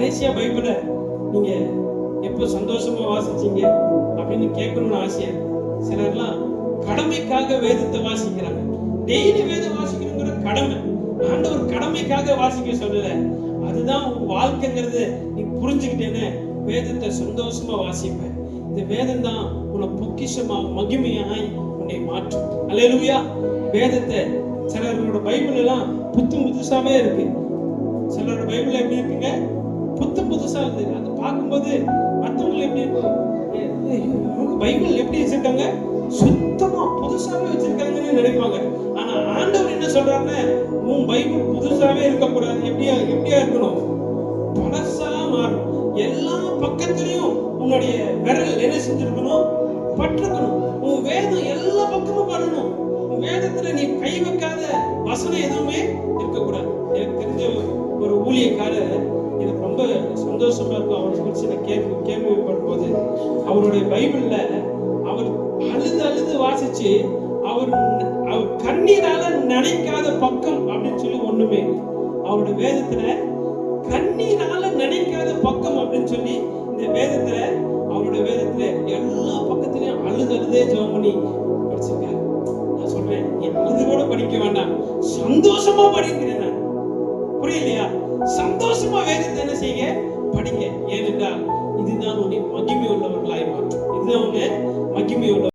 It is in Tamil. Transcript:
கடைசியா பைபிளை நீங்க எப்போ சந்தோஷமா வாசிச்சீங்க அப்படின்னு கேட்கணும்னு ஆசையா. சிலர்லாம் கடமைக்காக வேதத்தை வாசிக்கிறாங்க. டெய்லி வேதம் வாசிக்கணுங்கிற கடமை. ஆண்டவர் கடமைக்காக வாசிக்க சொல்லல. அதுதான் உன் வாழ்க்கைங்கிறது நீ புரிஞ்சுக்கிட்டேன்னு வேதத்தை சந்தோஷமா வாசிப்பேன். இந்த வேதம் தான் உன்னை பொக்கிஷமா மகிமையாய் உன்னை மாற்றும். அல்லேலூயா. வேதத்தை சிலரோட பைபிள் எல்லாம் புதுசாவே இருக்கு. சிலரோட பைபிள் எப்படி இருக்குங்க? புதுசா இருக்கு. அதை பார்க்கும்போது மற்றவங்களுக்கு எப்படி இருக்கும்? பைபிள் எப்படி வச்சிருக்காங்க? சுத்தமா புதுசாவே வச்சிருக்காங்கன்னு நினைப்பாங்க. ஆனா ஆண்டவர் என்ன சொல்றாருன்னா, உன் பைபிள் புதுசாவே இருக்கக்கூடாது. எப்படியா இருக்கணும்? பழசா மாறும். எல்லா பக்கத்திலையும் உன்னுடைய விரல் என்ன செஞ்சிருக்கணும்? பட்டிருக்கணும். உன் வேதம் எல்லா பக்கமும் பண்ணணும். உன் வேதத்துல நீ கை வைக்காத வசனம் எதுவுமே இருக்கக்கூடாது. எனக்கு தெரிஞ்ச ஒரு ஊழியக்காரர், எனக்கு ரொம்ப சந்தோஷமா இருக்கும். அவரை குறித்து நான் கேள்விப்படும் போது, அவருடைய பைபிள்ல அவர் அழுது வாசிச்சு அவர் கண்ணீரால நினைக்காத பக்கம் அப்படின்னு சொல்லி ஒண்ணுமே. அவருடைய வேதத்துல கண்ணீரால நினைக்காத பக்கம் அப்படின்னு சொல்லி இந்த வேதத்துல, அவருடைய வேதத்துல எல்லா பக்கத்திலையும் அழுதே ஜெபம் பண்ணி படிச்சிருக்காரு. நான் சொல்றேன், நீ அழுது கூட படிக்க வேண்டாம், சந்தோஷமா படிக்கிறேன். நான் புரியலையா? சந்தோஷமா வேதத்தை என்ன செய்ய? படிங்க. ஏனென்றால் இதுதான் உன்னை மகிமை உள்ளவர்களாய் மாற்றும். இதுதான் உன்னை மகிமை உள்ள